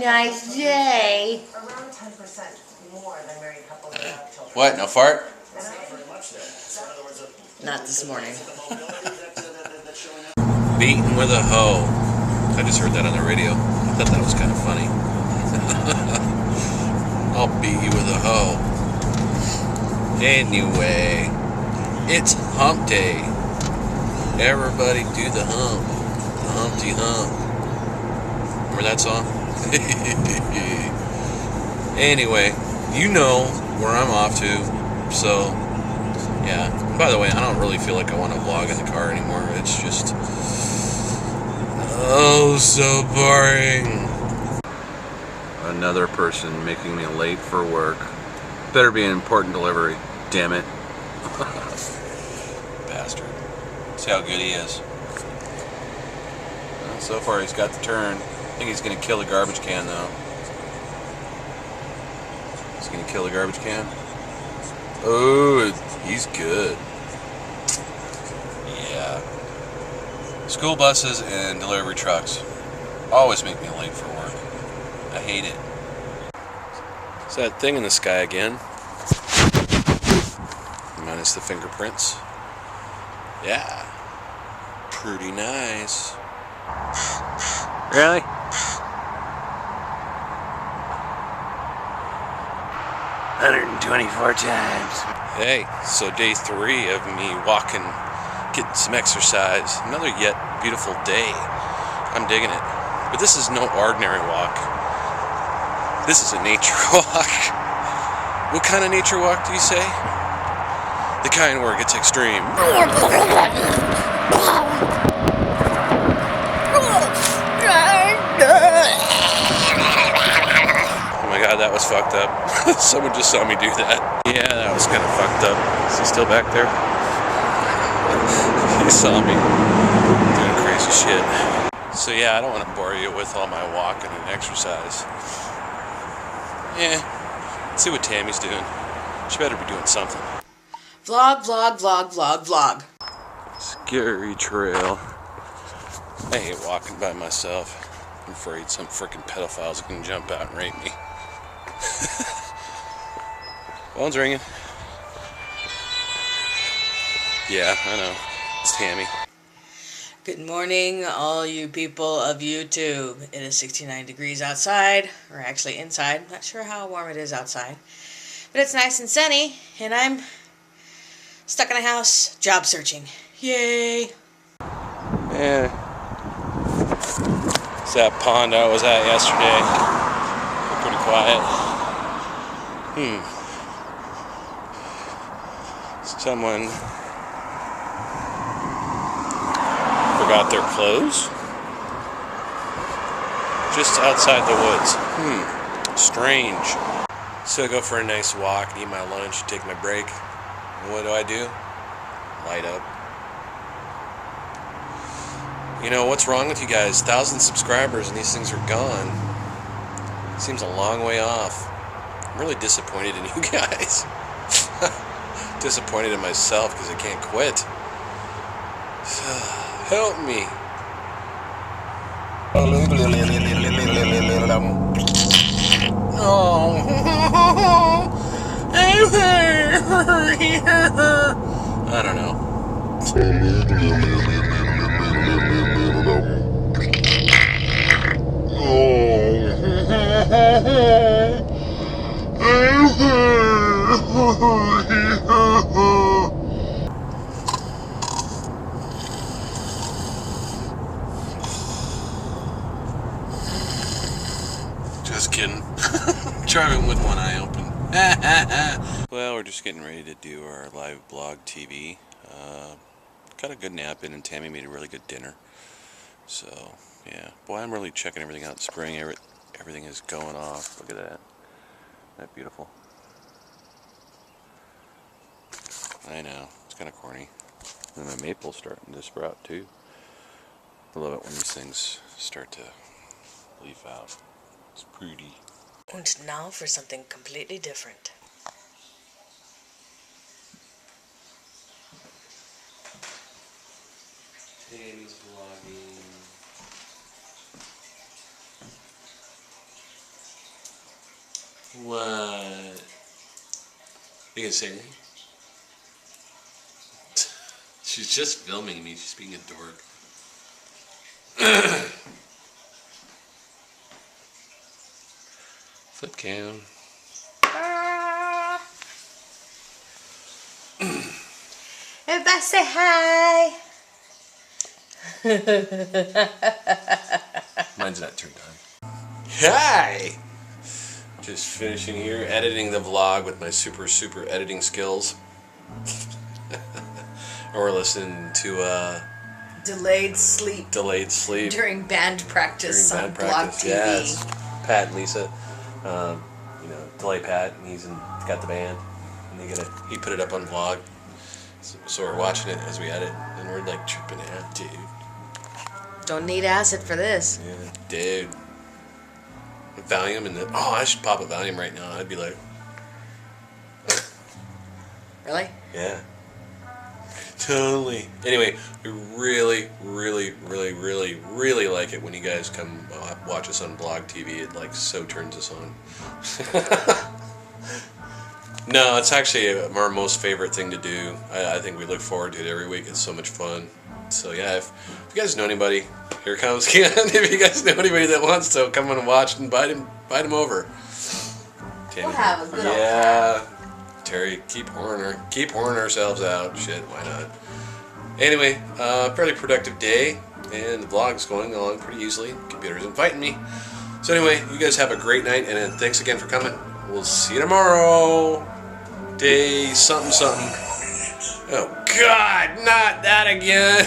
nice day. Around 10% more than married couples without children. What? No fart? Not this morning. Beaten with a hoe. I just heard that on the radio. I thought that was kind of funny. I'll beat you with a hoe. Anyway, it's hump day. Everybody do the hump. The Humpty Hump. Remember that song? Anyway, you know where I'm off to. So, yeah. By the way, I don't really feel like I want to vlog in the car anymore. It's just... oh, so boring. Another person making me late for work. Better be an important delivery. Damn it. Bastard. See how good he is. Well, so far he's got the turn. I think he's going to kill the garbage can though. He's going to kill the garbage can. Oh, he's good. Yeah. School buses and delivery trucks always make me late for work. I hate it. It's that thing in the sky again. Minus the fingerprints. Yeah. Pretty nice. Really? $124 times. Hey, so day 3 of me walking, getting some exercise. Another yet beautiful day. I'm digging it. But this is no ordinary walk. This is a nature walk. What kind of nature walk do you say? The kind where it gets extreme. Oh my god, that was fucked up. Someone just saw me do that. Yeah, that was kind of fucked up. Is he still back there? He saw me doing crazy shit. So yeah, I don't want to bore you with all my walking and exercise. Yeah, let's see what Tammy's doing. She better be doing something. Vlog, vlog, vlog, vlog, vlog. Scary trail. I hate walking by myself. I'm afraid some freaking pedophiles are gonna jump out and rape me. Phone's ringing. Yeah, I know. It's Tammy. Good morning, all you people of YouTube. It is 69 degrees outside, or actually inside. Not sure how warm it is outside. But it's nice and sunny, and I'm stuck in a house job searching. Yay! Yeah. It's that pond I was at yesterday. Pretty quiet. Someone forgot their clothes just outside the woods. Strange. So I go for a nice walk, eat my lunch, take my break. And what do? Light up. You know, what's wrong with you guys? 1,000 subscribers and these things are gone. Seems a long way off. I'm really disappointed in you guys. Disappointed in myself because I can't quit. Help me. Oh. I don't know. Just kidding. Driving with one eye open. Well, we're just getting ready to do our live blog TV. Got a good nap in, and Tammy made a really good dinner. So, yeah. Boy, I'm really checking everything out. Spring, everything is going off. Look at that. Isn't that beautiful? I know. It's kind of corny. And my maple's starting to sprout, too. I love it when these things start to leaf out. It's pretty. And now for something completely different. Tammy's vlogging. What? You gonna say anything? She's just filming me. She's being a dork. Flip cam. Everybody say hi. Mine's not turned on. Hi! Just finishing here, editing the vlog with my super editing skills. Or we're listening to Delayed sleep during band practice on Blog TV. Yeah, it's Pat and Lisa. Delay Pat, and he's got the band, and he put it up on vlog. So we're watching it as we edit, and we're like tripping out, dude. Don't need acid for this. Yeah, dude. Valium and I should pop a Valium right now. I'd be like, really? Yeah. Totally. Anyway, we really like it when you guys come watch us on Blog TV. It like so turns us on. No, it's actually our most favorite thing to do. I think we look forward to it every week. It's so much fun. So yeah, if you guys know anybody, here comes Ken. If you guys know anybody that wants to come and watch, and invite him over. We'll have a good old time. Terry, keep whoring ourselves out. Shit, why not? Anyway, fairly productive day, and the vlog's going along pretty easily. Computer's inviting me. So anyway, you guys have a great night, and thanks again for coming. We'll see you tomorrow. Day something. Oh God, not that again.